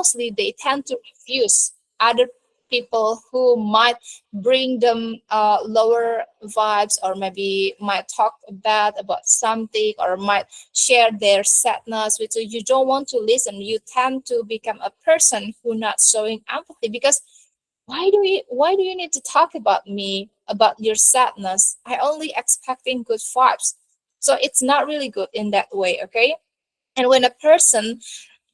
mostly they tend to refuse other people who might bring them lower vibes, or maybe might talk bad about something, or might share their sadness with you. You don't want to listen. You tend to become a person who not showing empathy, because why do you need to talk about me, about your sadness? I only expecting good vibes. So it's not really good in that way, okay? And when a person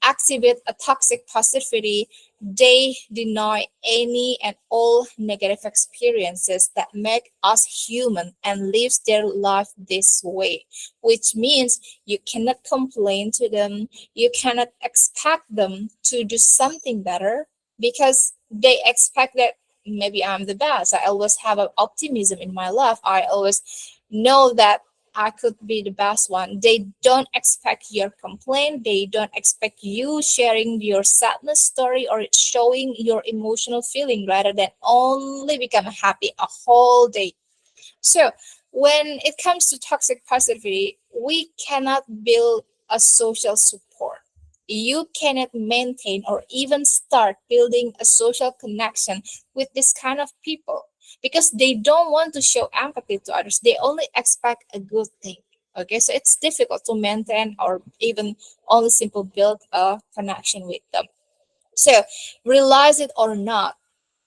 exhibit a toxic positivity, they deny any and all negative experiences that make us human and lives their life this way, which means you cannot complain to them, you cannot expect them to do something better, because they expect that maybe I'm the best. I always have an optimism in my life. I always know that I could be the best one. They don't expect your complaint. They don't expect you sharing your sadness story or showing your emotional feeling, rather than only become happy a whole day. So when it comes to toxic positivity, we cannot build a social support. You cannot maintain or even start building a social connection with this kind of people, because they don't want to show empathy to others. They only expect a good thing. Okay, so it's difficult to maintain or even only simple build a connection with them. So realize it or not,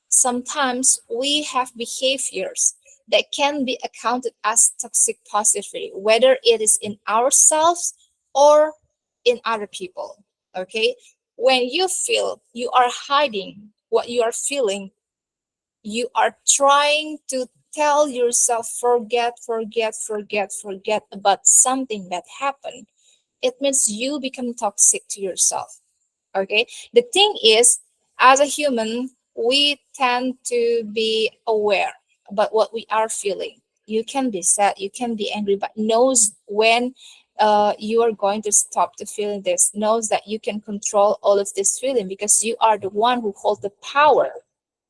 sometimes we have behaviors that can be accounted as toxic positivity, whether it is in ourselves or in other people. Okay? When you feel you are hiding what you are feeling, you are trying to tell yourself, forget, forget, forget, forget about something that happened. It means you become toxic to yourself. Okay, the thing is, as a human, we tend to be aware about what we are feeling. You can be sad, you can be angry, but knows when you are going to stop to feeling this, knows that you can control all of this feeling, because you are the one who holds the power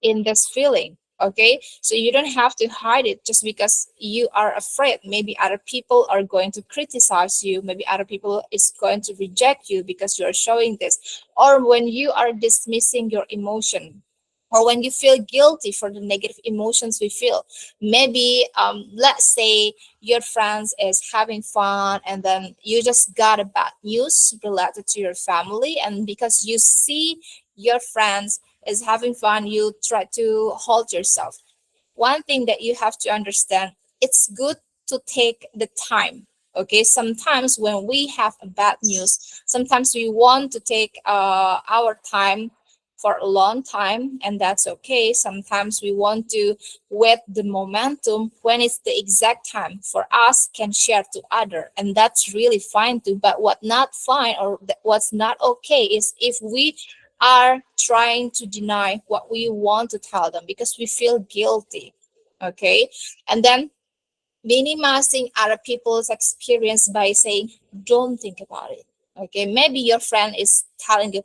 in this feeling. Okay, so you don't have to hide it just because you are afraid maybe other people are going to criticize you, maybe other people is going to reject you because you are showing this, or when you are dismissing your emotion, or when you feel guilty for the negative emotions we feel. Maybe let's say your friends is having fun, and then you just got a bad news related to your family, and because you see your friends is having fun, you try to hold yourself. One thing that you have to understand, it's good to take the time. Okay, sometimes when we have a bad news, sometimes we want to take our time for a long time, and that's okay. Sometimes we want to wait the momentum when it's the exact time for us can share to other, and that's really fine too. But what not fine, or what's not okay, is if we are trying to deny what we want to tell them because we feel guilty. Okay, and then minimizing other people's experience by saying, don't think about it. Okay, maybe your friend is telling you,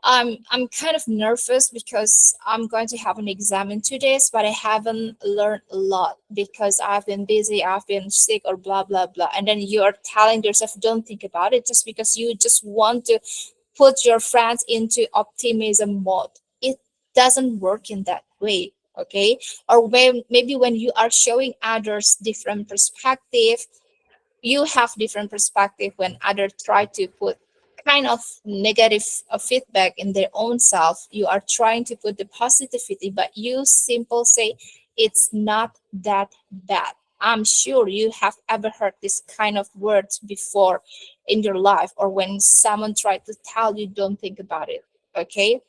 I'm kind of nervous because I'm going to have an exam in 2 days, but I haven't learned a lot because I've been busy, I've been sick, or blah blah blah. And then you're telling yourself, don't think about it, just because you just want to put your friends into optimism mode. It doesn't work in that way. Okay, or maybe when you are showing others different perspective, you have different perspective when others try to put kind of negative feedback in their own self. You are trying to put the positivity, but you simple say it's not that bad. I'm sure you have ever heard this kind of words before in your life, or when someone tried to tell you don't think about it. Okay,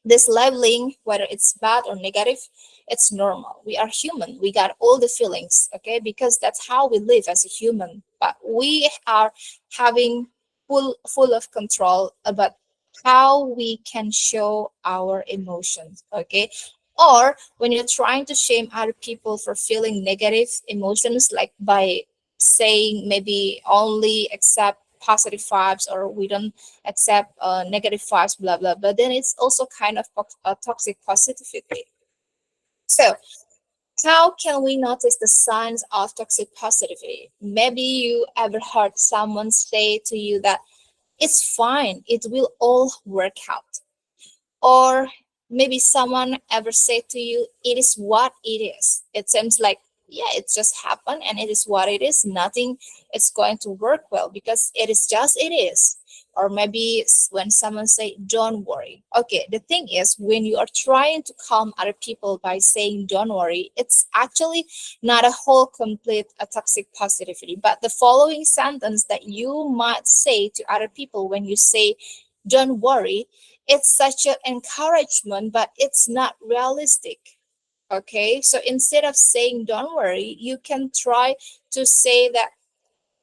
this labeling, whether it's bad or negative, it's normal. We are human, we got all the feelings. Okay, because that's how we live as a human, but we are having full of control about how we can show our emotions. Okay, or when you're trying to shame other people for feeling negative emotions, like by saying maybe only accept positive vibes, or we don't accept negative vibes, blah blah. But then it's also kind of toxic positivity. So how can we notice the signs of toxic positivity? Maybe you ever heard someone say to you that it's fine, it will all work out. Or maybe someone ever said to you, it is what it is. It seems like, yeah, it just happened and it is what it is. Nothing is going to work well because it is just it is. Or maybe when someone say, don't worry. Okay, the thing is, when you are trying to calm other people by saying, don't worry, it's actually not a whole complete a toxic positivity. But the following sentence that you might say to other people when you say, don't worry, it's such an encouragement, but it's not realistic. Okay, so instead of saying don't worry, you can try to say that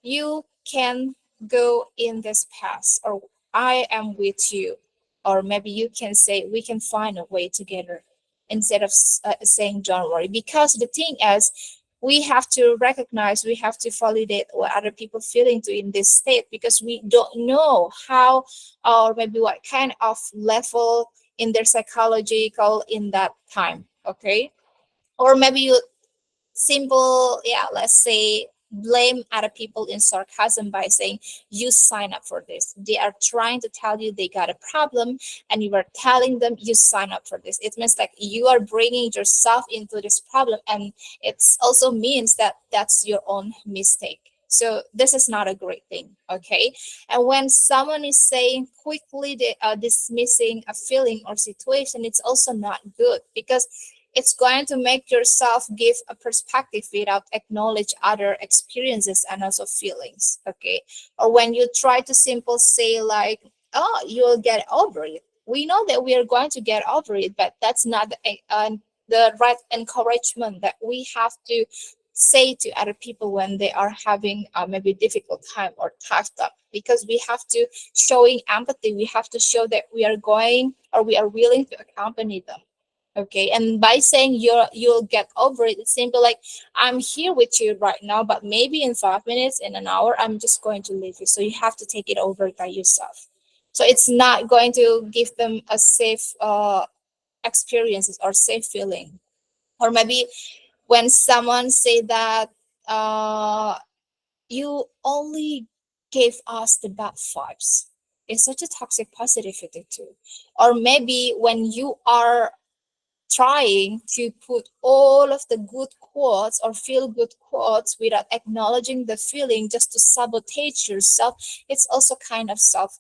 you can go in this path, or I am with you, or maybe you can say we can find a way together instead of saying don't worry. Because the thing is, we have to recognize, we have to validate what other people feeling to in this state, because we don't know how or maybe what kind of level in their psychological in that time. Okay, or maybe you simple, yeah, let's say blame other people in sarcasm by saying you sign up for this. They are trying to tell you they got a problem and you are telling them you sign up for this. It means like you are bringing yourself into this problem, and it also means that that's your own mistake. So this is not a great thing. Okay, and when someone is saying quickly, they are dismissing a feeling or situation, it's also not good, because it's going to make yourself give a perspective without acknowledge other experiences and also feelings. Okay, or when you try to simple say like, oh, you'll get over it. We know that we are going to get over it, but that's not the right encouragement that we have to say to other people when they are having maybe difficult time or tough time, because we have to showing empathy. We have to show that we are going or we are willing to accompany them. Okay, and by saying you'll get over it, it's simple like, I'm here with you right now, but maybe in 5 minutes, in an hour, I'm just going to leave you, so you have to take it over by yourself. So it's not going to give them a safe experiences or safe feeling. Or maybe when someone say that uh you only gave us the bad vibes, it's such a toxic positivity too. Or maybe when you are trying to put all of the good quotes or feel good quotes without acknowledging the feeling just to sabotage yourself, it's also kind of self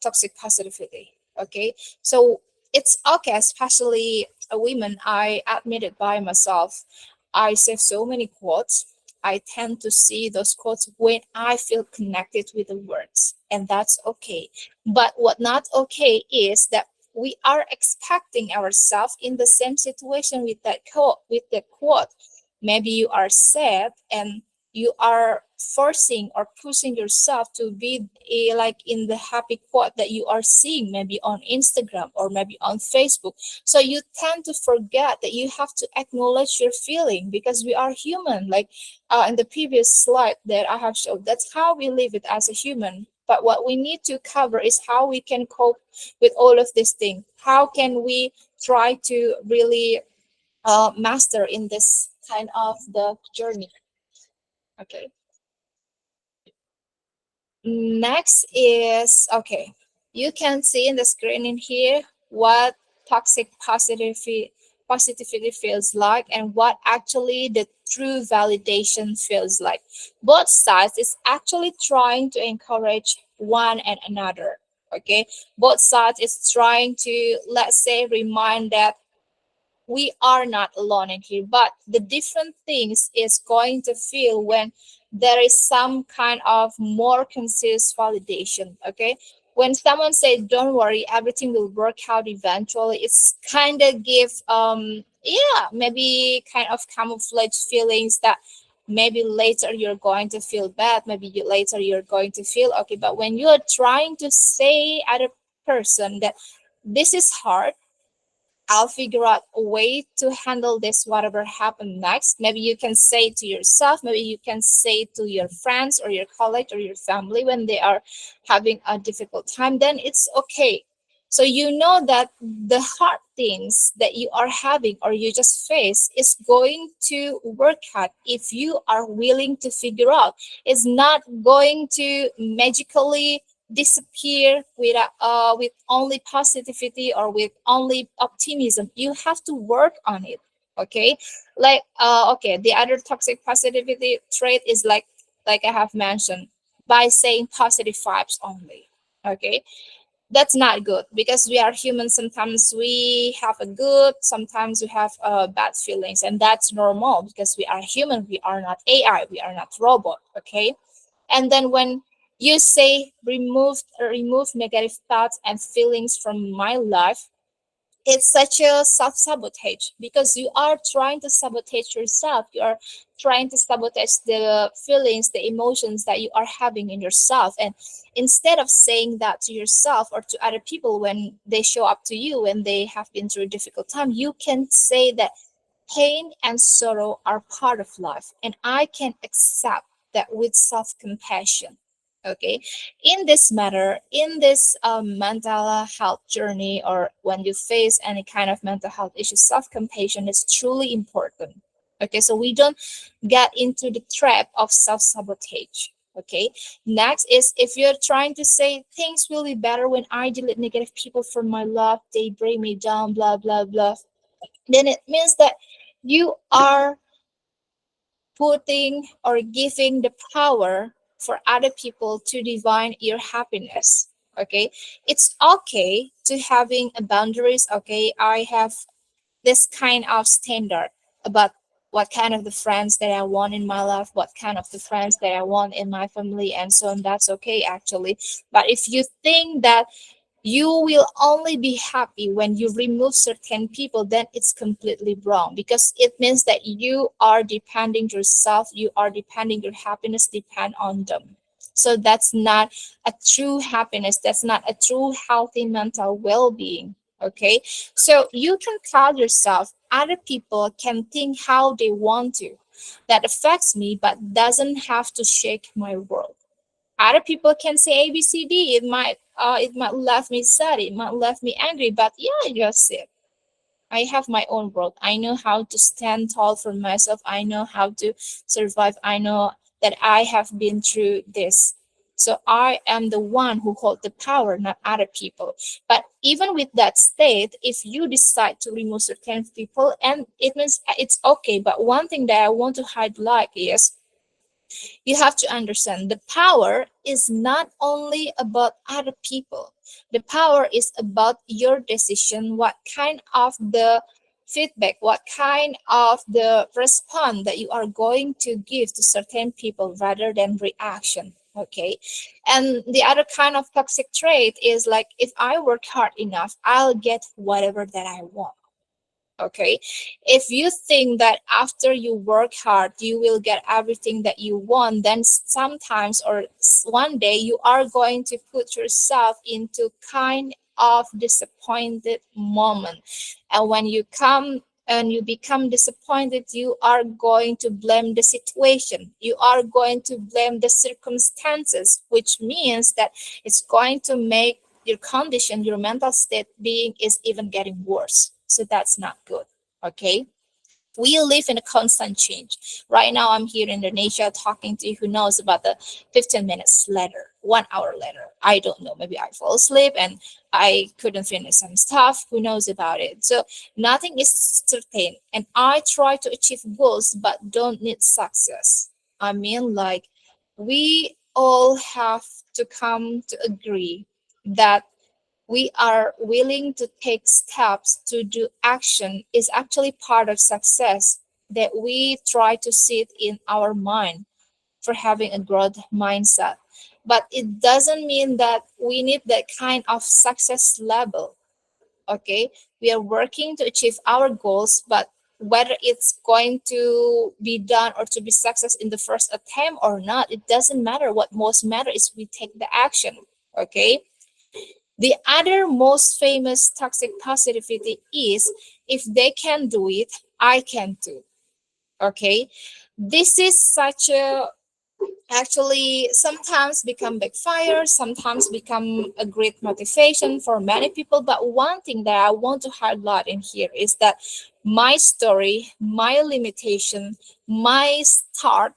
toxic positivity. Okay, so it's okay, especially a woman. I admit it by myself, I save so many quotes. I tend to see those quotes when I feel connected with the words, and that's okay. But what not okay is that we are expecting ourselves in the same situation with that quote. With the quote, maybe you are sad and you are forcing or pushing yourself to be like in the happy quote that you are seeing maybe on Instagram or maybe on Facebook. So you tend to forget that you have to acknowledge your feeling, because we are human. Like in the previous slide that I have showed, that's how we live it as a human. But what we need to cover is how we can cope with all of these things. How can we try to really master in this kind of the journey? Okay. Next is, okay, you can see in the screen in here what toxic positivity feels like, and what actually the true validation feels like. Both sides is actually trying to encourage one and another. Okay, both sides is trying to, let's say, remind that we are not alone in here. But the different things is going to feel when there is some kind of more conscious validation. Okay, when someone says don't worry, everything will work out eventually, it's kind of give yeah, maybe kind of camouflage feelings that maybe later you're going to feel bad, maybe later you're going to feel okay. But when you're trying to say other person that this is hard, I'll figure out a way to handle this, whatever happened next. Maybe you can say to yourself, maybe you can say to your friends or your colleague or your family when they are having a difficult time, then it's okay. So you know that the hard things that you are having or you just face is going to work out if you are willing to figure out. It's not going to magically disappear with only positivity or with only optimism. You have to work on it. Okay, like okay, the other toxic positivity trait is like I have mentioned, by saying positive vibes only. Okay, that's not good because we are human. Sometimes we have a good, sometimes we have bad feelings, and that's normal because we are human. We are not AI, we are not robot. Okay, and then when you say remove negative thoughts and feelings from my life, it's such a self-sabotage because you are trying to sabotage yourself. You are trying to sabotage the feelings, the emotions that you are having in yourself. And instead of saying that to yourself or to other people when they show up to you when they have been through a difficult time, you can say that pain and sorrow are part of life, and I can accept that with self compassion. Okay, in this matter, in this mental health journey, or when you face any kind of mental health issues, self compassion is truly important. Okay, so we don't get into the trap of self sabotage. Okay, next is if you're trying to say things will be better when I delete negative people from my life, they bring me down, blah, blah, blah, then it means that you are putting or giving the power for other people to define your happiness. Okay, it's okay to having a boundaries. Okay, I have this kind of standard about what kind of the friends that I want in my life, what kind of the friends that I want in my family, and so on. That's okay actually. But if you think that you will only be happy when you remove certain people, then it's completely wrong because it means that you are depending yourself, you are depending your happiness depend on them. So that's not a true happiness, that's not a true healthy mental well-being. Okay, so you can tell yourself other people can think how they want to, that affects me but doesn't have to shake my world. Other people can say ABCD. It might left me sad. It might left me angry. But yeah, just it. I have my own world. I know how to stand tall for myself. I know how to survive. I know that I have been through this. So I am the one who hold the power, not other people. But even with that state, if you decide to remove certain people, and it means it's okay. But one thing that I want to highlight is you have to understand the power is not only about other people. The power is about your decision, what kind of the feedback, what kind of the response that you are going to give to certain people rather than reaction. Okay, and the other kind of toxic trait is like if I work hard enough, I'll get whatever that I want. Okay, if you think that after you work hard you will get everything that you want, then sometimes or one day you are going to put yourself into kind of disappointed moment, and when you come and you become disappointed, you are going to blame the situation, you are going to blame the circumstances, which means that it's going to make your condition, your mental state being is even getting worse. So that's not good. Okay. We live in a constant change. Right now, I'm here in Indonesia talking to you. Who knows about the 15 minutes later, 1 hour later? I don't know. Maybe I fall asleep and I couldn't finish some stuff. Who knows about it? So nothing is certain. And I try to achieve goals, but don't need success. I mean, like, we all have to come to agree that we are willing to take steps to do action is actually part of success, that we try to sit in our mind for having a growth mindset. But it doesn't mean that we need that kind of success level. Okay, we are working to achieve our goals, but whether it's going to be done or to be success in the first attempt or not, it doesn't matter. What most matter is we take the action. Okay, the other most famous toxic positivity is if they can do it, I can too. Okay. This is such a actually sometimes become backfire, sometimes become a great motivation for many people. But one thing that I want to highlight in here is that my story, my limitation, my start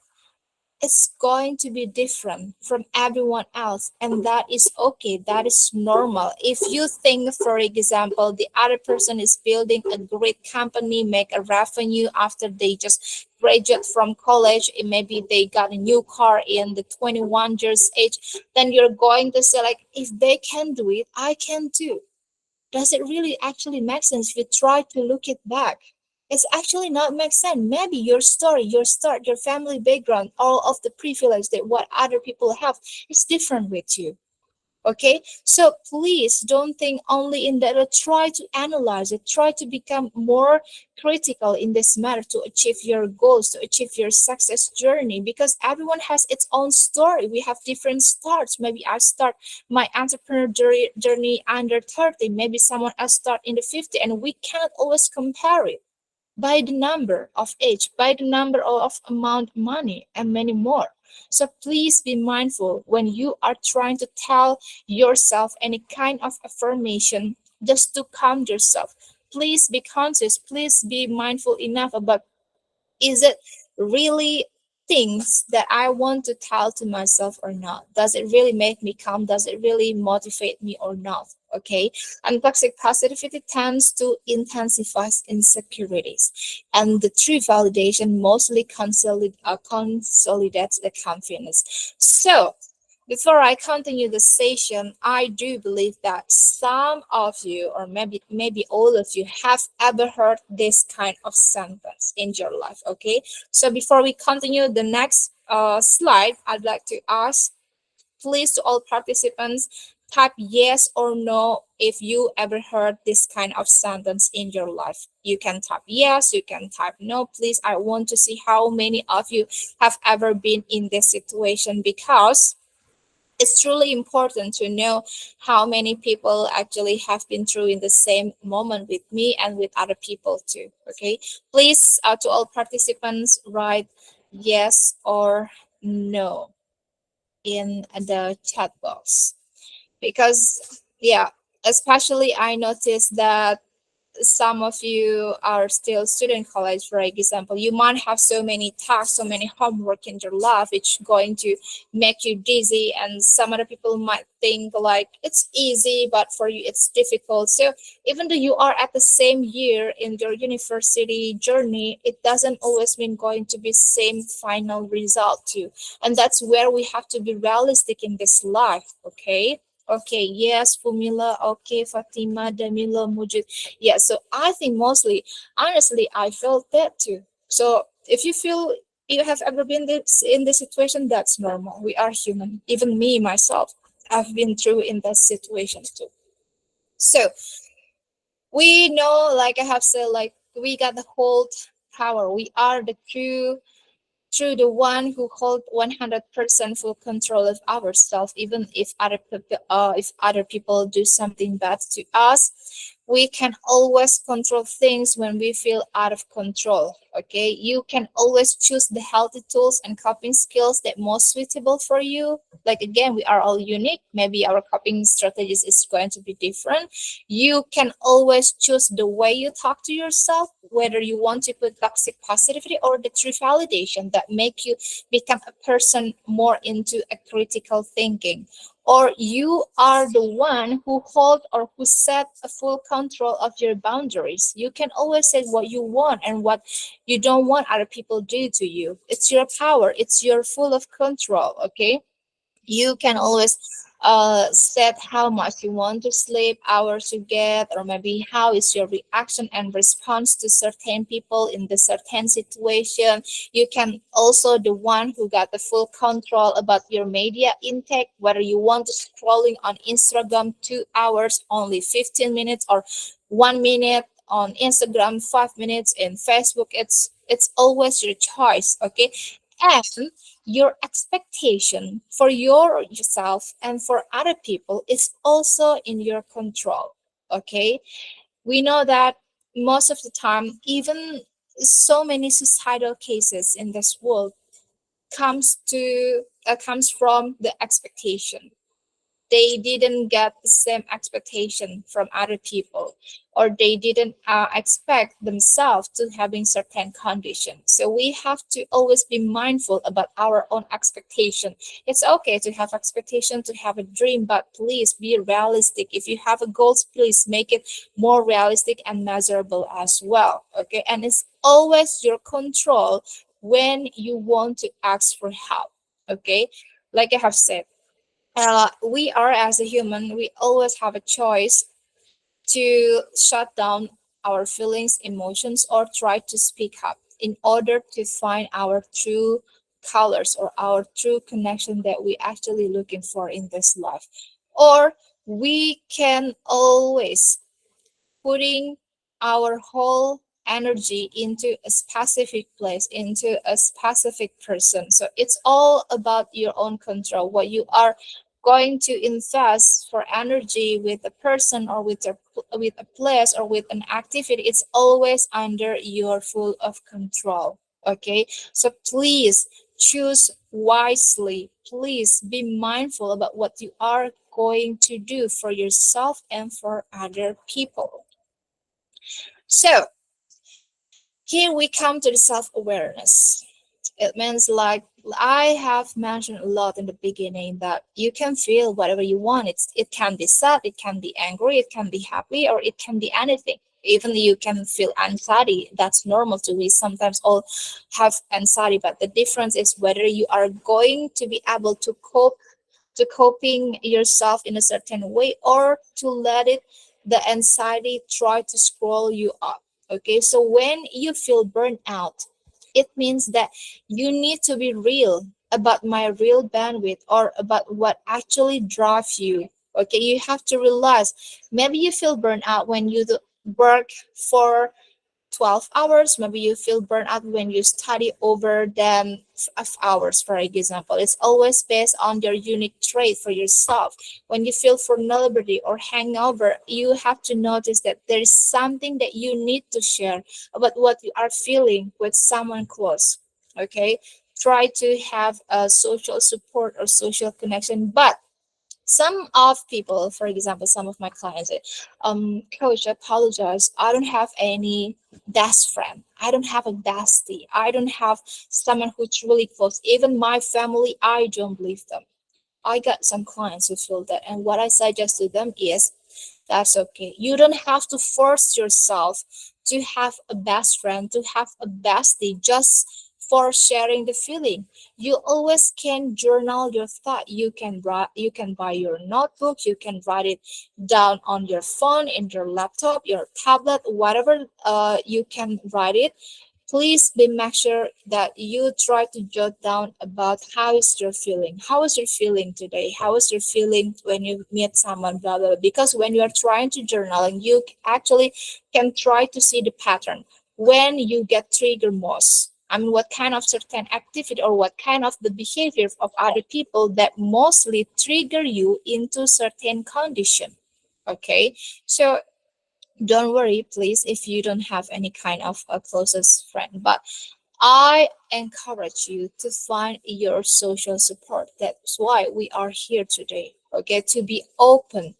it's going to be different from everyone else, and that is okay, that is normal. If you think, for example, the other person is building a great company, make a revenue after they just graduate from college, and maybe they got a new car in the 21 years age, then you're going to say like, if they can do it, I can too. Does it really actually make sense if you try to look it back? It's actually not make sense. Maybe your story, your start, your family background, all of the privilege that what other people have is different with you. Okay, so please don't think only in that. Try to analyze it, try to become more critical in this matter to achieve your goals, to achieve your success journey, because everyone has its own story. We have different starts. Maybe I start my entrepreneur journey under 30, maybe someone else start in the 50, and we can't always compare it by the number of age, by the number of amount of money, and many more. So please be mindful when you are trying to tell yourself any kind of affirmation just to calm yourself. Please be conscious. Please be mindful enough about, is it really things that I want to tell to myself or not? Does it really make me calm? Does it really motivate me or not? Okay. And toxic positivity tends to intensify insecurities. And the true validation mostly consolidates the confidence. So before I continue the session, I do believe that some of you, or maybe all of you, have ever heard this kind of sentence in your life. Okay, so before we continue the next slide, I'd like to ask, please, to all participants, type yes or no if you ever heard this kind of sentence in your life. You can type yes, you can type no. Please, I want to see how many of you have ever been in this situation, because it's truly important to know how many people actually have been through in the same moment with me and with other people too. Okay, please, to all participants, write yes or no in the chat box, because yeah, especially I noticed that some of you are still student college, for example. You might have so many tasks, so many homework in your life, it's going to make you dizzy, and some other people might think like it's easy, but for you it's difficult. So even though you are at the same year in your university journey, it doesn't always mean going to be same final result too. And that's where we have to be realistic in this life. Okay, okay, yes, Fumila, okay, Fatima, Damila, Mujid. Yeah, so I think mostly, honestly, I felt that too. So if you feel you have ever been in this situation, that's normal. We are human. Even me, myself, I've been through in that situation too. So we know, like I have said, like we got the whole power. We are the true through the one who hold 100% full control of ourselves, even if other people do something bad to us. We can always control things when we feel out of control. Okay, you can always choose the healthy tools and coping skills that most suitable for you. Like again, we are all unique. Maybe our coping strategies is going to be different. You can always choose the way you talk to yourself, whether you want to put toxic positivity or the true validation that make you become a person more into a critical thinking. Or you are the one who hold or who set a full control of your boundaries. You can always say what you want and what you don't want other people do to you. It's your power. It's your full of control. Okay, you can always set how much you want to sleep, hours you get, or maybe how is your reaction and response to certain people in the certain situation. You can also the one who got the full control about your media intake, whether you want to scrolling on Instagram 2 hours, only 15 minutes, or 1 minute on Instagram, 5 minutes in Facebook. It's always your choice. Okay, and your expectation for yourself and for other people is also in your control. Okay, we know that most of the time, even so many suicidal cases in this world comes from the expectation. they didn't get the same expectation from other people, or they didn't expect themselves to having certain conditions. So we have to always be mindful about our own expectation. It's okay to have expectation, to have a dream, but please be realistic. If you have a goals, please make it more realistic and measurable as well. Okay, and it's always your control when you want to ask for help. Okay, like I have said, we are as a human, we always have a choice to shut down our feelings, emotions, or try to speak up in order to find our true colors or our true connection that we actually looking for in this life. Or we can always putting our whole energy into a specific place, into a specific person. So it's all about your own control, what you are going to invest for energy with a person or with a place or with an activity. It's always under your full of control. Okay, so please choose wisely. Please be mindful about what you are going to do for yourself and for other people. So here we come to the self-awareness. It means, like I have mentioned a lot in the beginning, that you can feel whatever you want. It can be sad, it can be angry, it can be happy, or it can be anything. Even you can feel anxiety. That's normal to we sometimes all have anxiety, but the difference is whether you are going to be able to cope, to coping yourself in a certain way, or to let it, the anxiety try to scroll you up. Okay, so when you feel burnt out, it means that you need to be real about my real bandwidth, or about what actually drives you. Okay, you have to realize maybe you feel burnt out when you work for 12 hours. Maybe you feel burnt out when you study over them of hours, for example. It's always based on your unique trait for yourself. When you feel vulnerability or hangover, you have to notice that there is something that you need to share about what you are feeling with someone close. Okay, try to have a social support or social connection. But some of people, for example, some of my clients say, coach, I apologize, I don't have any best friend, I don't have a bestie, I don't have someone who's really close, even my family, I don't believe them. I got some clients who feel that, and what I suggest to them is that's okay. You don't have to force yourself to have a best friend, to have a bestie just for sharing the feeling. You always can journal your thought. You can write, you can buy your notebook, you can write it down on your phone, in your laptop, your tablet, whatever you can write it. Please be make sure that you try to jot down about how is your feeling, how is your feeling today, how is your feeling when you meet someone, blah blah blah. Because when you are trying to journal, you actually can try to see the pattern when you get triggered most. I mean, what kind of certain activity or what kind of the behavior of other people that mostly trigger you into certain condition. Okay, so don't worry, please, if you don't have any kind of a closest friend. But I encourage you to find your social support. That's why we are here today. Okay, to be open,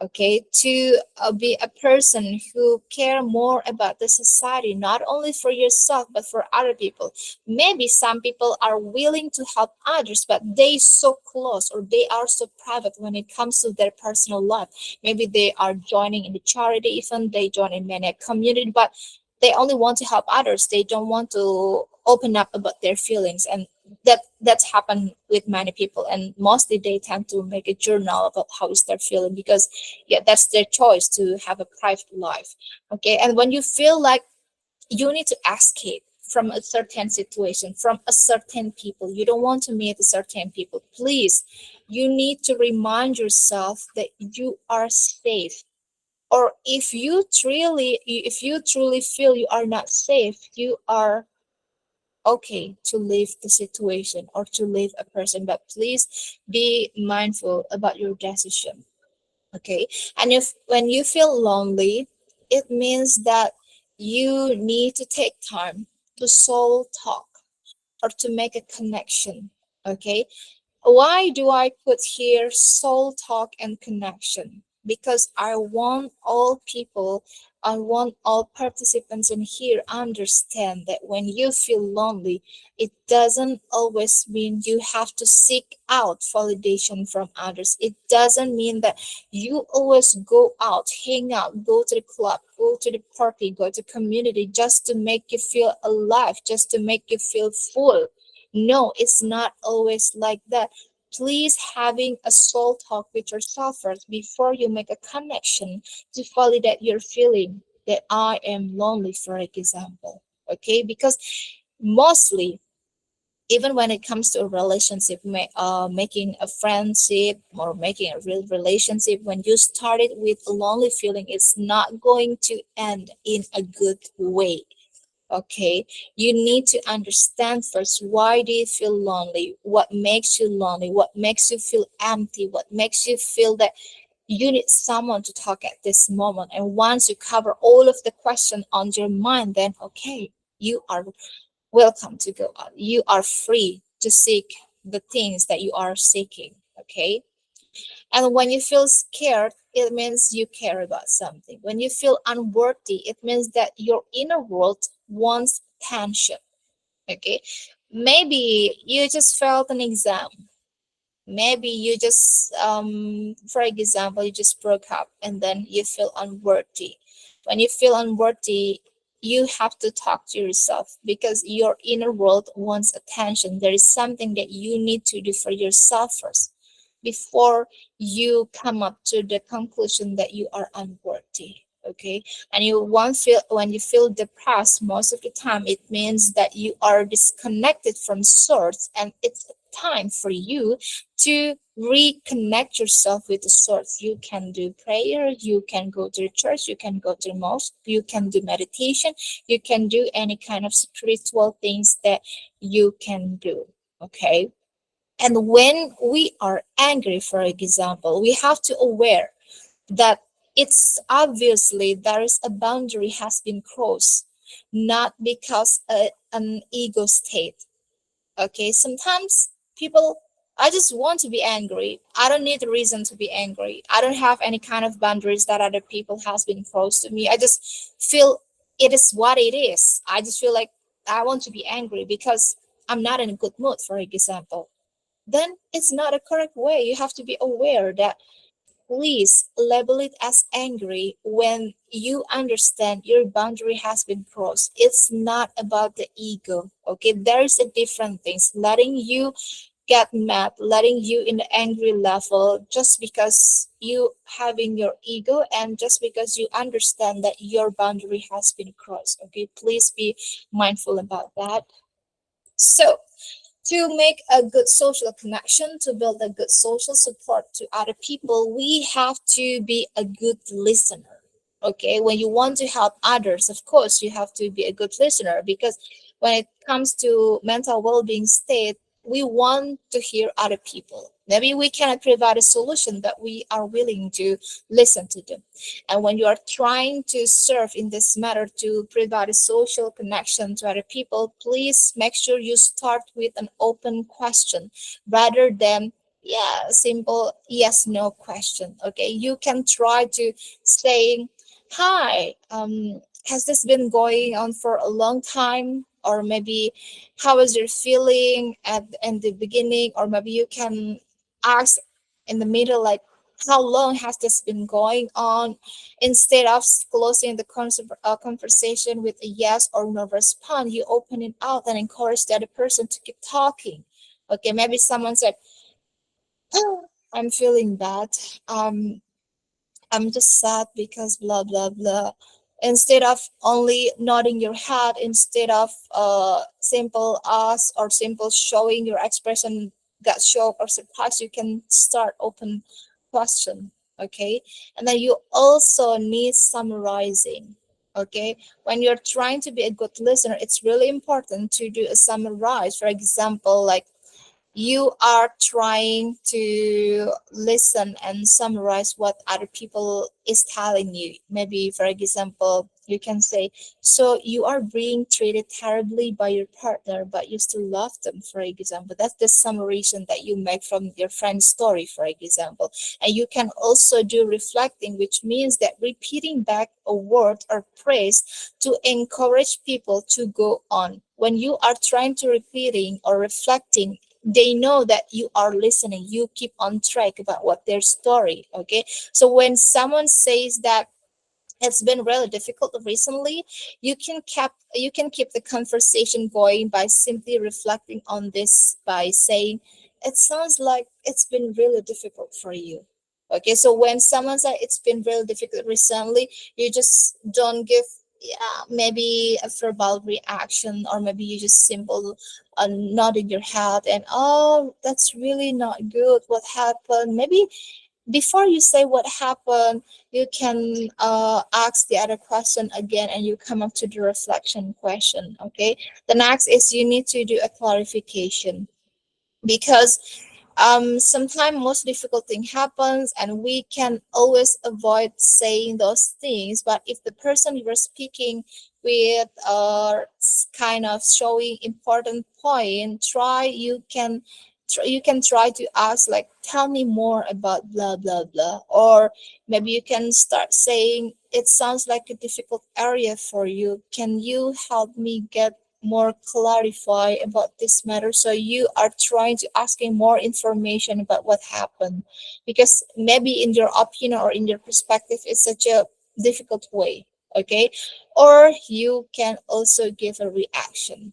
okay, to be a person who care more about the society, not only for yourself but for other people. Maybe some people are willing to help others, but they so close or they are so private when it comes to their personal life. Maybe they are joining in the charity, even they join in many community, but they only want to help others, they don't want to open up about their feelings. And that's happened with many people, and mostly they tend to make a journal about how is they're feeling, because yeah, that's their choice to have a private life. Okay, and when you feel like you need to escape from a certain situation, from a certain people, you don't want to meet a certain people, please, you need to remind yourself that you are safe. Or if you truly feel you are not safe, you are okay to leave the situation or to leave a person, but please be mindful about your decision. Okay, and if when you feel lonely, it means that you need to take time to soul talk or to make a connection. Okay, Why do I put here soul talk and connection? Because I want all people, I want all participants in here understand that when you feel lonely, it doesn't always mean you have to seek out validation from others. It doesn't mean that you always go out, hang out, go to the club, go to the party, go to community just to make you feel alive, just to make you feel full. No, it's not always like that. Please having a soul talk with yourself first before you make a connection to validate your feeling that I am lonely, for example. Okay, because mostly even when it comes to a relationship, making a friendship or making a real relationship, when you started with a lonely feeling, it's not going to end in a good way. Okay, you need to understand first, why do you feel lonely, what makes you lonely, what makes you feel empty, what makes you feel that you need someone to talk at this moment. And once you cover all of the question on your mind, then okay, you are welcome to go out, you are free to seek the things that you are seeking. Okay, and when you feel scared, it means you care about something. When you feel unworthy, it means that your inner world wants attention. Okay. Maybe you just failed an exam. Maybe you just, for example, you just broke up and then you feel unworthy. When you feel unworthy, you have to talk to yourself because your inner world wants attention. There is something that you need to do for yourself first before you come up to the conclusion that you are unworthy. Okay, and you want feel when you feel depressed, most of the time it means that you are disconnected from source, and it's time for you to reconnect yourself with the source. You can do prayer, you can go to the church, you can go to the mosque, you can do meditation, you can do any kind of spiritual things that you can do. Okay, and when we are angry, for example, we have to aware that it's obviously there is a boundary has been crossed, not because an ego state. Okay, sometimes people, I just want to be angry. I don't need a reason to be angry. I don't have any kind of boundaries that other people has been close to me. I just feel it is what it is. I just feel like I want to be angry because I'm not in a good mood, for example. Then it's not a correct way. You have to be aware that please label it as angry when you understand your boundary has been crossed. It's not about the ego. Okay, there is a different things. Letting you get mad, letting you in the angry level just because you having your ego and just because you understand that your boundary has been crossed. Okay, please be mindful about that. So to make a good social connection, to build a good social support to other people, we have to be a good listener. Okay, when you want to help others, of course, you have to be a good listener because when it comes to mental well-being state, we want to hear other people. Maybe we cannot provide a solution, but we are willing to listen to them. And when you are trying to serve in this matter to provide a social connection to other people, please make sure you start with an open question rather than yeah, simple yes no question. Okay, you can try to say, hi, has this been going on for a long time? Or maybe how is your feeling at in the beginning? Or maybe you can ask in the middle, like, how long has this been going on? Instead of closing the conversation with a yes or no response, you open it out and encourage the other person to keep talking. Okay, maybe someone said, oh, I'm feeling bad. Um, I'm just sad because blah blah blah. Instead of only nodding your head, instead of simple ask or simple showing your expression, got shocked or surprised, you can start open question. Okay, and then you also need summarizing. Okay, when you're trying to be a good listener, it's really important to do a summarize. For example, like you are trying to listen and summarize what other people is telling you. Maybe for example, you can say, so you are being treated terribly by your partner but you still love them, for example. That's the summarization that you make from your friend's story, for example. And you can also do reflecting, which means that repeating back a word or praise to encourage people to go on. When you are trying to repeating or reflecting, they know that you are listening, you keep on track about what their story. Okay, so when someone says that it's been really difficult recently, you can keep the conversation going by simply reflecting on this, by saying, it sounds like it's been really difficult for you. Okay, so when someone says it's been really difficult recently, you just don't give, yeah, maybe a verbal reaction, or maybe you just simple nodding your head and, oh, that's really not good, what happened. Maybe before you say what happened, you can ask the other question again, and you come up to the reflection question. Okay, the next is you need to do a clarification, because sometimes most difficult thing happens and we can always avoid saying those things. But if the person you are speaking with are kind of showing important point, try you can try to ask, like, tell me more about blah blah blah. Or maybe you can start saying, it sounds like a difficult area for you, can you help me get more clarify about this matter. So you are trying to asking more information about what happened, because maybe in your opinion or in your perspective it's such a difficult way. Okay, or you can also give a reaction.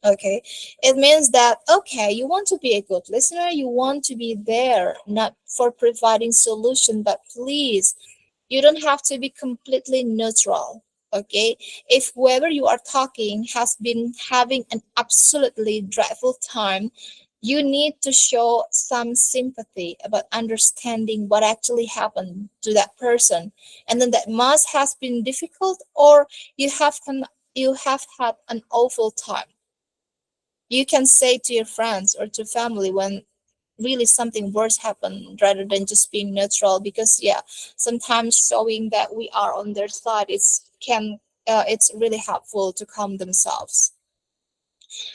Okay, it means that, okay, you want to be a good listener, you want to be there not for providing solution, but please, you don't have to be completely neutral. Okay, if whoever you are talking has been having an absolutely dreadful time, you need to show some sympathy about understanding what actually happened to that person, and then that must has been difficult, or you have had an awful time. You can say to your friends or to family when really something worse happened, rather than just being neutral. Because yeah, sometimes showing that we are on their side is can it's really helpful to calm themselves.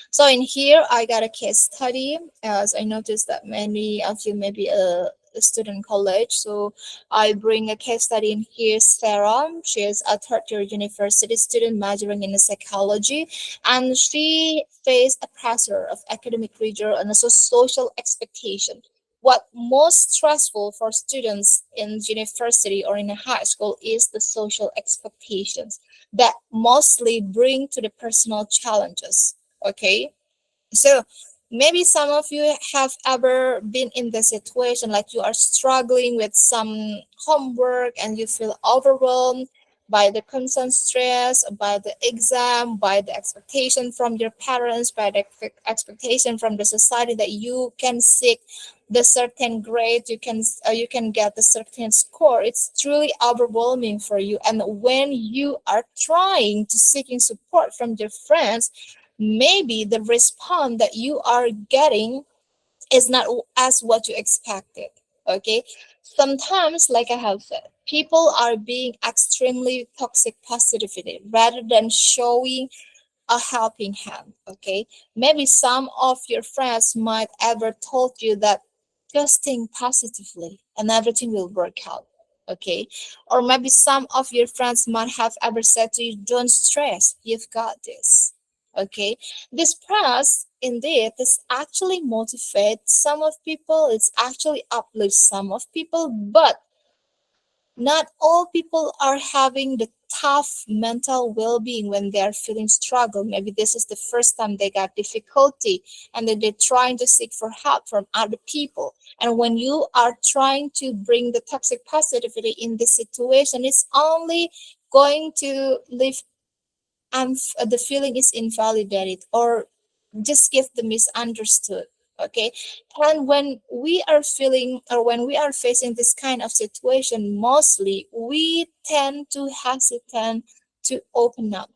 So in here, I got a case study, as I noticed that many of you may be a student college. So I bring a case study in here. Sarah, she is a third year university student majoring in psychology, and she faced a pressure of academic rigor and also social expectation. What most stressful for students in university or in a high school is the social expectations that mostly bring to the personal challenges. Okay, so maybe some of you have ever been in the situation like you are struggling with some homework and you feel overwhelmed by the constant stress, by the exam, by the expectation from your parents, by the expectation from the society that you can seek the certain grade, you can get the certain score. It's truly overwhelming for you. And when you are trying to seeking support from your friends, maybe the response that you are getting is not as what you expected. Okay, sometimes, like I have said, people are being extremely toxic positivity rather than showing a helping hand. Okay, maybe some of your friends might ever told you that just think positively and everything will work out. Okay, or maybe some of your friends might have ever said to you, don't stress, you've got this. Okay, this press indeed is actually motivate some of people, it's actually uplift some of people, but not all people are having the tough mental well-being when they are feeling struggle. Maybe this is the first time they got difficulty, and then they're trying to seek for help from other people. And when you are trying to bring the toxic positivity in this situation, it's only going to leave and the feeling is invalidated, or just give the misunderstood. Okay, and when we are feeling or when we are facing this kind of situation, mostly we tend to hesitate to open up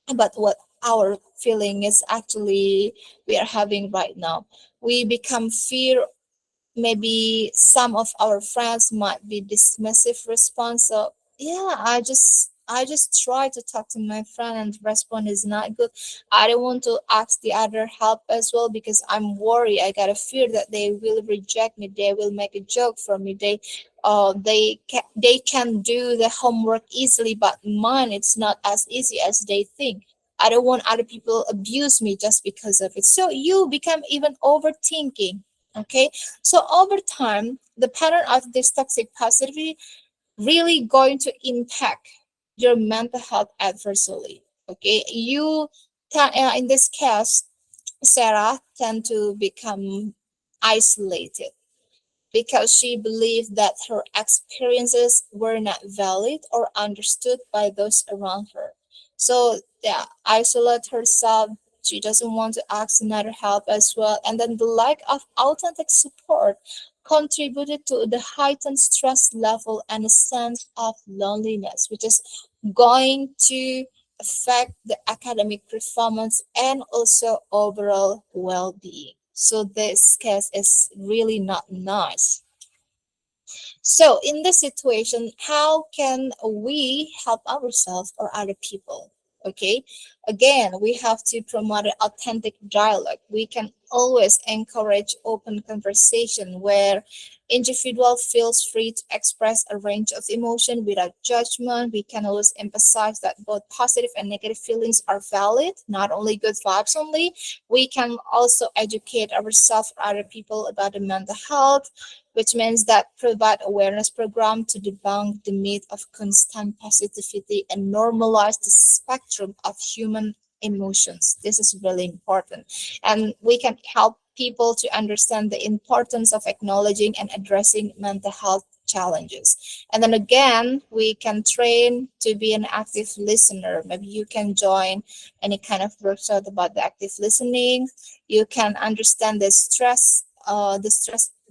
about what our feeling is actually we are having right now. We become fear. Maybe some of our friends might be dismissive response. So yeah, I just try to talk to my friend and the response is not good. I don't want to ask the other help as well because I'm worried. I got a fear that they will reject me, they will make a joke from me, they can do the homework easily, but mine it's not as easy as they think. I don't want other people abuse me just because of it. So you become even overthinking. Okay, so over time, the pattern of this toxic positivity really going to impact your mental health adversely. Okay, you can, in this case, Sarah tend to become isolated because she believed that her experiences were not valid or understood by those around her. So, yeah, isolate herself. She doesn't want to ask another help as well. And then the lack of authentic support contributed to the heightened stress level and a sense of loneliness, which is going to affect the academic performance and also overall well-being. So this case is really not nice. So in this situation, how can we help ourselves or other people? Okay, again, we have to promote an authentic dialogue. We can always encourage open conversation where individual feels free to express a range of emotion without judgment. We can always emphasize that both positive and negative feelings are valid, not only good vibes only. We can also educate ourselves or other people about the mental health, which means that provide awareness program to debunk the myth of constant positivity and normalize the spectrum of human emotions. This is really important. And we can help people to understand the importance of acknowledging and addressing mental health challenges. And then again, we can train to be an active listener. Maybe you can join any kind of workshop about the active listening. You can understand the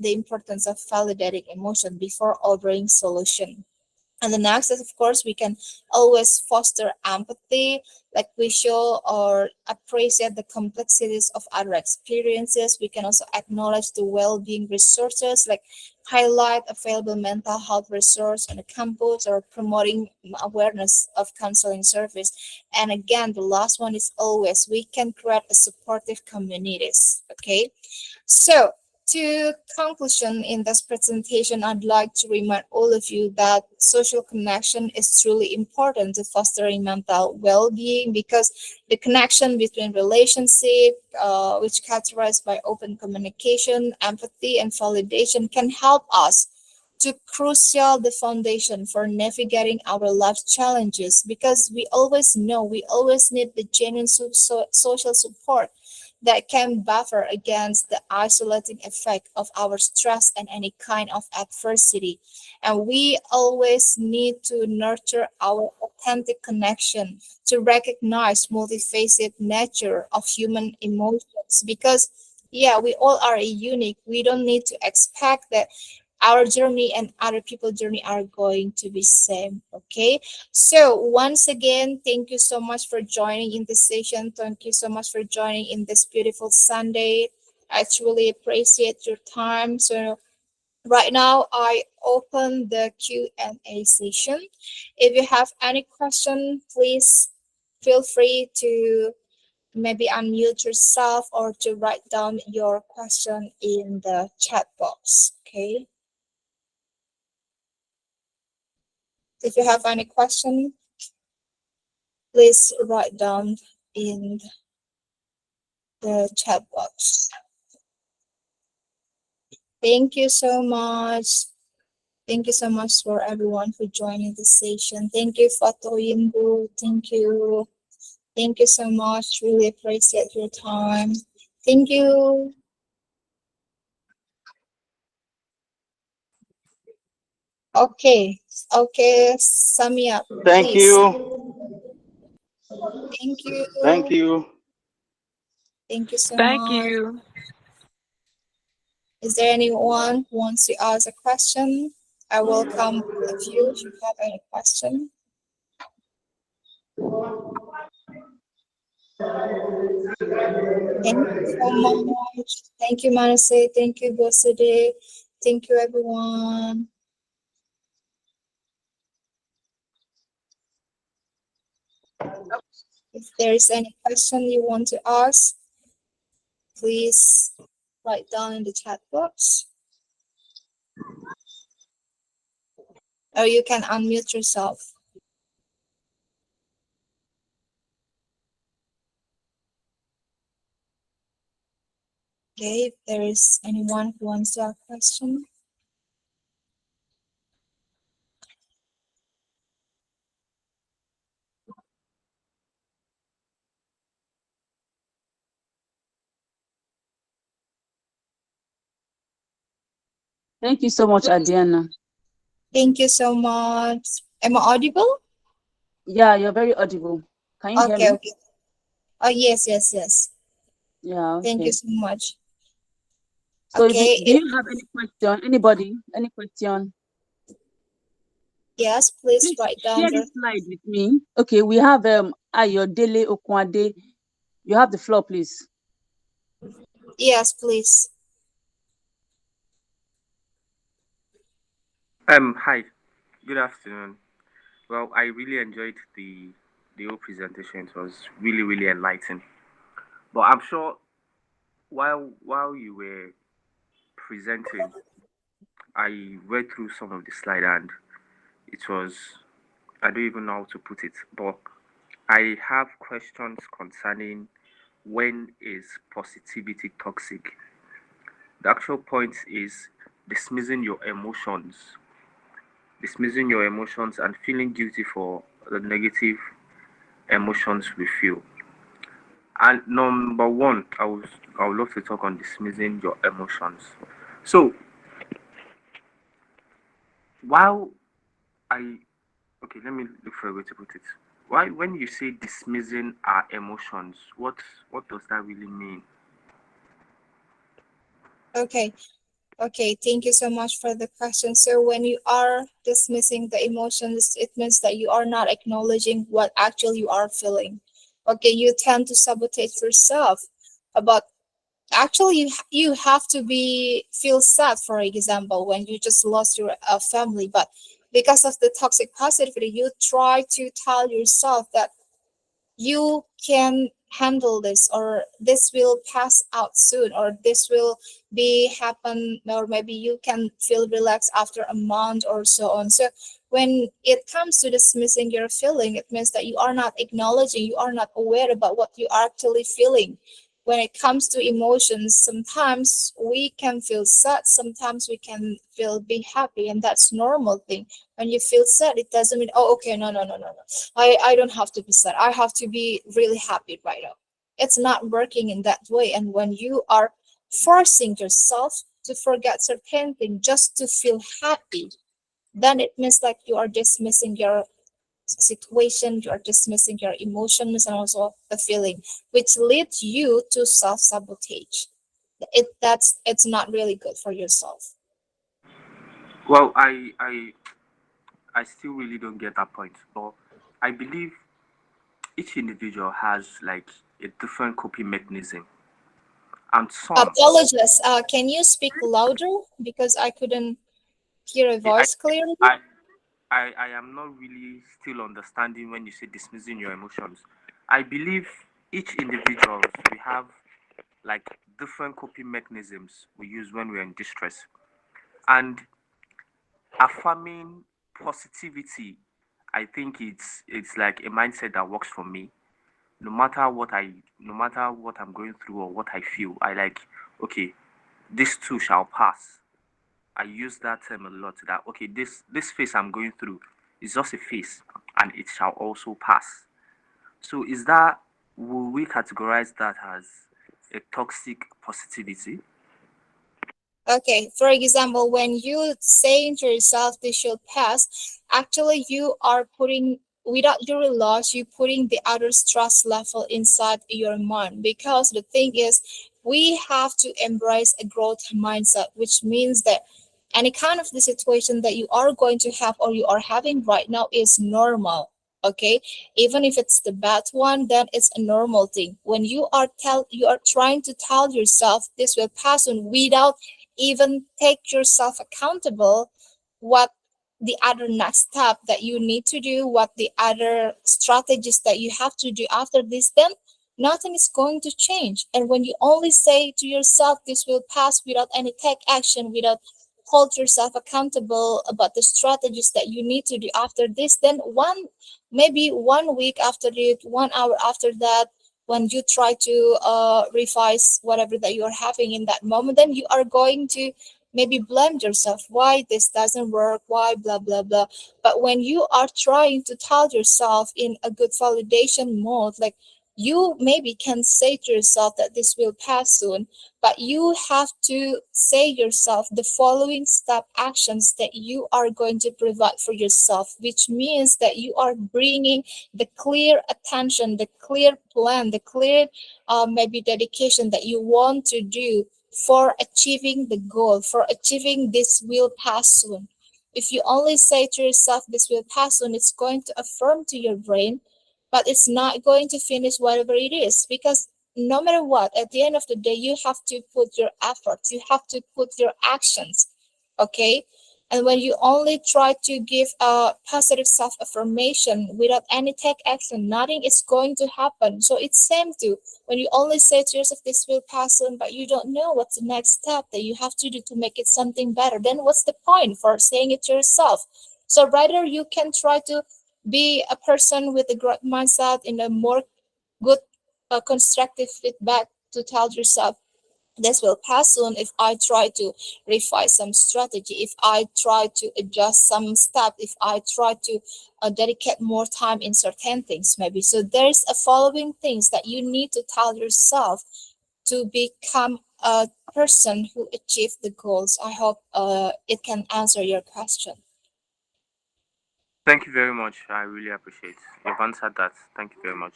importance of validating emotion before offering solution. And the next is, of course, we can always foster empathy, like we show or appreciate the complexities of other experiences. We can also acknowledge the well-being resources, like highlight available mental health resource on the campus or promoting awareness of counseling service. And again, the last one is always we can create a supportive communities. Okay, so, to conclusion in this presentation, I'd like to remind all of you that social connection is truly important to fostering mental well-being because the connection between relationship, which characterized by open communication, empathy, and validation, can help us to crucial the foundation for navigating our life challenges because we always know we always need the genuine social support that can buffer against the isolating effect of our stress and any kind of adversity. And we always need to nurture our authentic connection to recognize multifaceted nature of human emotions because yeah, we all are unique. We don't need to expect that our journey and other people's journey are going to be same. Okay, so once again, thank you so much for joining in this session. Thank you so much for joining in this beautiful Sunday. I truly appreciate your time. So right now I open the Q&A session. If you have any question, please feel free to maybe unmute yourself or to write down your question in the chat box. Okay, if you have any question, please write down in the chat box. Thank you so much. Thank you so much for everyone who joined this session. Thank you, Fato Yimbu. Thank you. Thank you so much. Really appreciate your time. Thank you. Okay. Okay, Samia, Thank please. you. Thank Thank you. you. Thank you so Thank much. you. Is there anyone who wants to ask a question? I welcome all of you if you have any question. Thank you so much. Thank you, Manase. Thank you, Bosade. Thank you, everyone. If there is any question you want to ask, please write down in the chat box, or you can unmute yourself. Okay, if there is anyone who wants to ask a question. Thank you so much, Adriana. Thank you so much. Am I audible? Yeah, you're very audible. Can you hear Okay, me? okay. Oh, yes, yes, yes. Yeah, Thank you okay. so much. So Okay, do you have any question? Anybody? Any question? yes, please Please write down share your. this slide with me. Okay, we have Ayodele Okwade. You have the floor, please. Yes, please. Hi, good afternoon. Well, I really enjoyed the whole presentation. It was really enlightening. But I'm sure while you were presenting, I read through some of the slide and it was, I don't even know how to put it, but I have questions concerning when is positivity toxic. The actual point is dismissing your emotions, dismissing your emotions and feeling guilty for the negative emotions we feel. And number one, I would love to talk on dismissing your emotions. So while I okay, let me look for a way to put it. Why when you say dismissing our emotions, what does that really mean? Okay. Okay, thank you so much for the question. So when you are dismissing the emotions, it means that you are not acknowledging what actually you are feeling. Okay, you tend to sabotage yourself about actually you have to be feel sad, for example, when you just lost your family, but because of the toxic positivity, you try to tell yourself that you can handle this, or this will pass out soon, or this will be happen, or maybe you can feel relaxed after a month or so on. So when it comes to dismissing your feeling, it means that you are not acknowledging, you are not aware about what you are actually feeling. When it comes to emotions, sometimes we can feel sad, sometimes we can feel be happy, and that's normal thing. When you feel sad, it doesn't mean, oh, okay, no. I don't have to be sad. I have to be really happy right now. It's not working in that way. And when you are forcing yourself to forget certain things just to feel happy, then it means like you are dismissing your situation, you are dismissing your emotions and also the feeling, which leads you to self-sabotage. It's not really good for yourself. Well, I still really don't get that point, but I believe each individual has like a different coping mechanism, and some Apologies. Can you speak louder because I couldn't hear a okay, voice clearly? I I am not really still understanding when you say dismissing your emotions. I believe each individual we have like different coping mechanisms we use when we're in distress. And affirming positivity, I think it's like a mindset that works for me. No matter what I'm going through or what I feel, I like okay, this too shall pass. I use that term a lot that okay, this phase I'm going through is just a phase and it shall also pass. So is that will we categorize that as a toxic positivity? Okay, for example, when you saying to yourself this should pass, actually you are putting without your loss, you putting the other stress level inside your mind. Because the thing is, we have to embrace a growth mindset, which means that any kind of the situation that you are going to have or you are having right now is normal. Okay, even if it's the bad one, then it's a normal thing. When you are trying to tell yourself this will pass on without even take yourself accountable, what the other next step that you need to do, what the other strategies that you have to do after this, then nothing is going to change. And when you only say to yourself this will pass without any take action, without hold yourself accountable about the strategies that you need to do after this, then maybe 1 week after it, 1 hour after that, when you try to revise whatever that you're having in that moment, then you are going to maybe blame yourself why this doesn't work, why blah blah blah. But when you are trying to tell yourself in a good validation mode, like you maybe can say to yourself that this will pass soon, but you have to say yourself the following step actions that you are going to provide for yourself, which means that you are bringing the clear attention, the clear plan, the clear maybe dedication that you want to do for achieving the goal, for achieving this will pass soon. If you only say to yourself this will pass soon, it's going to affirm to your brain, but it's not going to finish whatever it is, because no matter what, at the end of the day, you have to put your efforts, you have to put your actions. Okay. And when you only try to give a positive self-affirmation without any take action, nothing is going to happen. So it's same too. When you only say to yourself this will pass on, but you don't know what's the next step that you have to do to make it something better, then what's the point for saying it to yourself? So rather you can try to be a person with a growth mindset, in a more good constructive feedback, to tell yourself this will pass soon if I try to refine some strategy, if I try to adjust some step, if I try to dedicate more time in certain things maybe. So there's a following things that you need to tell yourself to become a person who achieve the goals. I hope it can answer your question. Thank you very much. I really appreciate you've answered that. Thank you very much.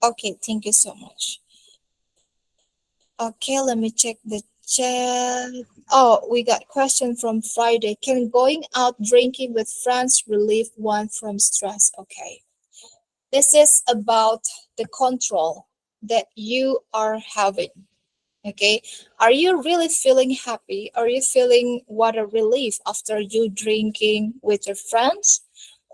Okay, thank you so much. Okay, let me check the chat. Oh, we got question from Friday. Can going out drinking with friends relieve one from stress? Okay. This is about the control that you are having. Okay. Are you really feeling happy? Are you feeling what a relief after you drinking with your friends?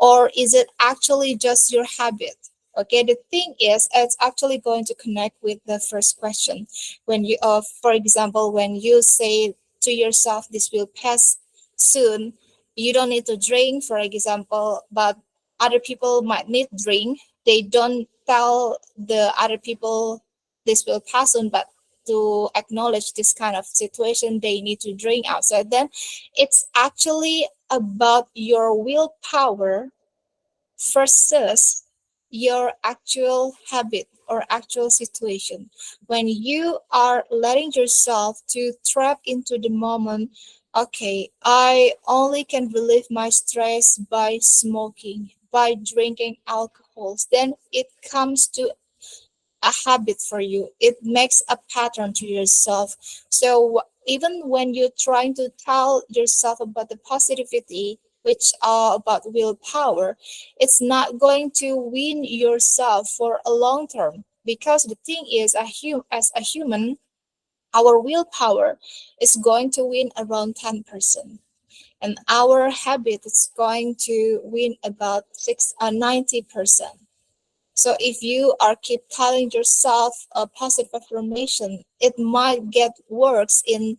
Or is it actually just your habit? Okay, the thing is, it's actually going to connect with the first question. When you, for example, when you say to yourself, this will pass soon, you don't need to drink, for example, but other people might need drink. They don't tell the other people this will pass on, but to acknowledge this kind of situation, they need to drink outside. Then it's actually about your willpower versus your actual habit or actual situation. When you are letting yourself to trap into the moment, okay, I only can relieve my stress by smoking, by drinking alcohols, then it comes to a habit for you. It makes a pattern to yourself. So even when you're trying to tell yourself about the positivity, which are about willpower, it's not going to win yourself for a long term, because the thing is, as a human, our willpower is going to win around 10%, and our habit is going to win about 90%. So if you are keep telling yourself a positive affirmation, it might get worse in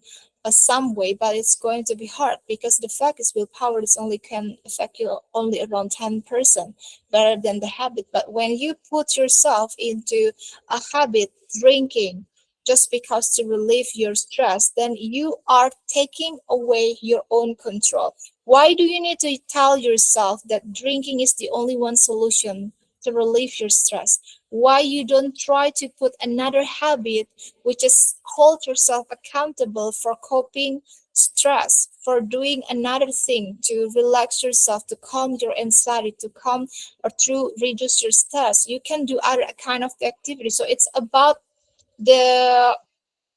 some way, but it's going to be hard, because the fact is willpower is only can affect you only around 10% better than the habit. But when you put yourself into a habit, drinking, just because to relieve your stress, then you are taking away your own control. Why do you need to tell yourself that drinking is the only one solution to relieve your stress? Why you don't try to put another habit, which is hold yourself accountable for coping stress, for doing another thing to relax yourself, to calm your anxiety, to calm or to reduce your stress? You can do other kind of activity. So it's about the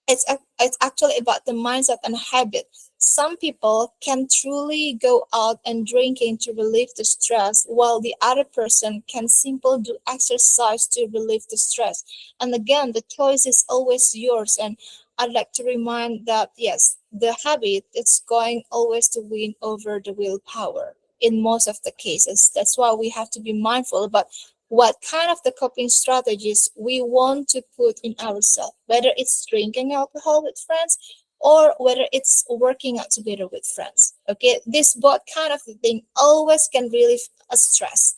it's actually about the mindset and habit. Some people can truly go out and drinking to relieve the stress, while the other person can simply do exercise to relieve the stress. And again, the choice is always yours. And I'd like to remind that yes, the habit is going always to win over the willpower in most of the cases. That's why we have to be mindful about what kind of the coping strategies we want to put in ourselves, whether it's drinking alcohol with friends or whether it's working out together with friends. Okay, this both kind of thing always can relieve a stress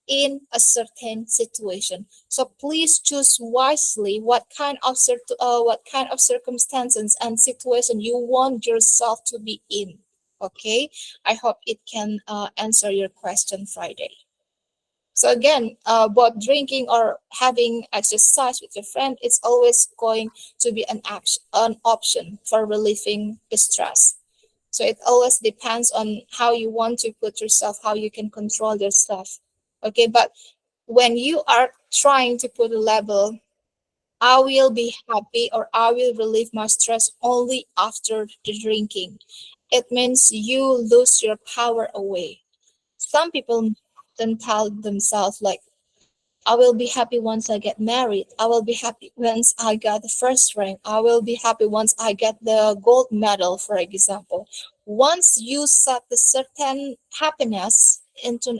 in a certain situation. So please choose wisely what kind of circumstances and situation you want yourself to be in. Okay, I hope it can answer your question, Friday. So again, both drinking or having exercise with your friend, it's always going to be an option for relieving the stress. So it always depends on how you want to put yourself, how you can control yourself. Okay, but when you are trying to put a label, I will be happy or I will relieve my stress only after the drinking, it means you lose your power away. Some people often tell themselves like, I will be happy once I get married. I will be happy once I get the first rank. I will be happy once I get the gold medal, for example. Once you set the certain happiness into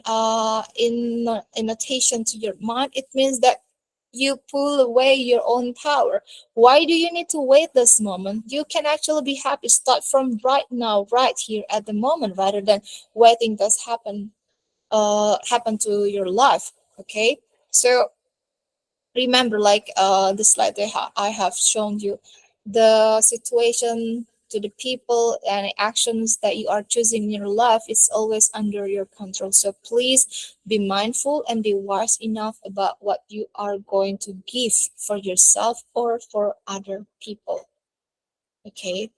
in notation to your mind, it means that you pull away your own power. Why do you need to wait this moment? You can actually be happy. Start from right now, right here at the moment, rather than waiting this happen to your life. Okay, so remember, like the slide I have shown you, the situation to the people and actions that you are choosing in your life is always under your control. So please be mindful and be wise enough about what you are going to give for yourself or for other people. Okay,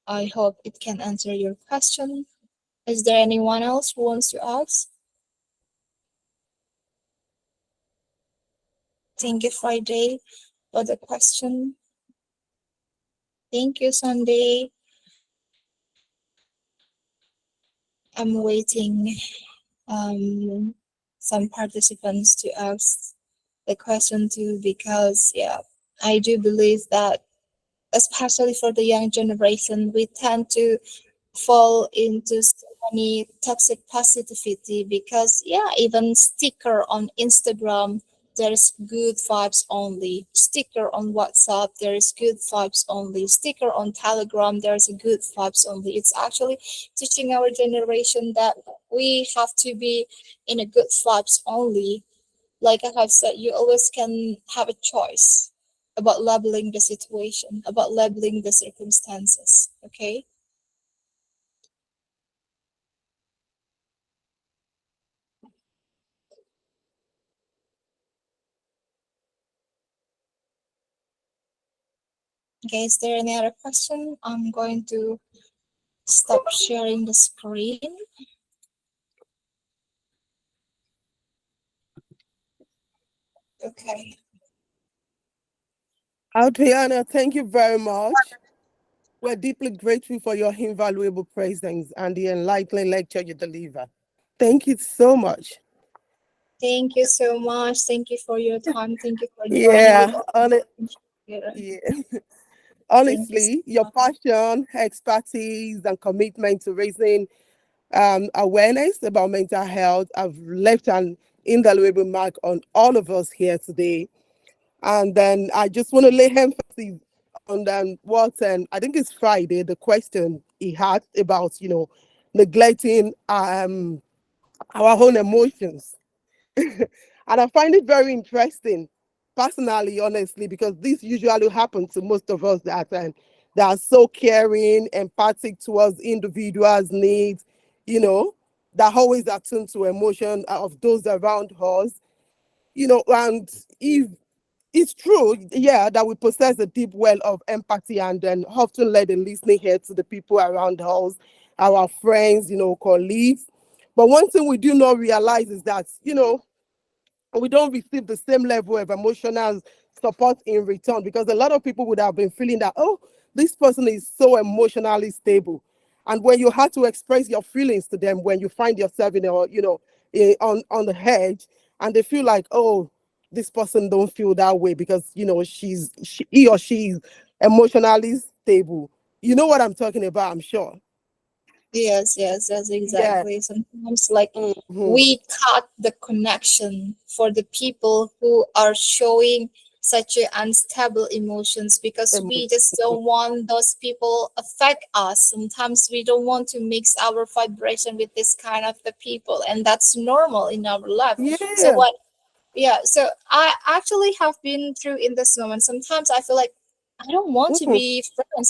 I hope it can answer your question. Is there anyone else who wants to ask? Thank you, Friday, for the question. Thank you, Sunday. I'm waiting some participants to ask the question too, because yeah, I do believe that especially for the young generation, we tend to fall into so many toxic positivity because yeah, even sticker on Instagram, there's good vibes only. Sticker on WhatsApp, there is good vibes only. Sticker on Telegram, there's a good vibes only. It's actually teaching our generation that we have to be in a good vibes only. Like I have said, you always can have a choice about labeling the situation, about labeling the circumstances. Okay. Okay, is there any other question? I'm going to stop sharing the screen. Okay. Adriana, thank you very much. We're deeply grateful for your invaluable presence and the enlightening lecture you deliver. Thank you so much. Thank you so much. Thank you for your time. Thank you for joining with Yeah, us together. yeah. Thank you so Honestly, your much. passion, expertise, and commitment to raising awareness about mental health have left an indelible mark on all of us here today. And then I just want to lay emphasis on what I think it's Friday, the question he had about, neglecting our own emotions. And I find it very interesting, personally, honestly, because this usually happens to most of us that are so caring, empathic towards individuals' needs, you know, that always attune to emotion of those around us, and if it's true, yeah, that we possess a deep well of empathy and then often let the listening ear to the people around us, our friends, colleagues. But one thing we do not realize is that, we don't receive the same level of emotional support in return because a lot of people would have been feeling that, oh, this person is so emotionally stable. And when you have to express your feelings to them, when you find yourself in a, on the hedge, and they feel like, oh, this person don't feel that way because he or she is emotionally stable. You know what I'm talking about, I'm sure. Yes, yes, yes, Yeah. exactly. Sometimes, like, Hmm. we cut the connection for the people who are showing such a unstable emotions because we just don't want those people affect us. Sometimes we don't want to mix our vibration with this kind of the people, and that's normal in our life. So Yeah. what? Yeah. So I actually have been through in this moment. Sometimes I feel like I don't want to Mhm. be friends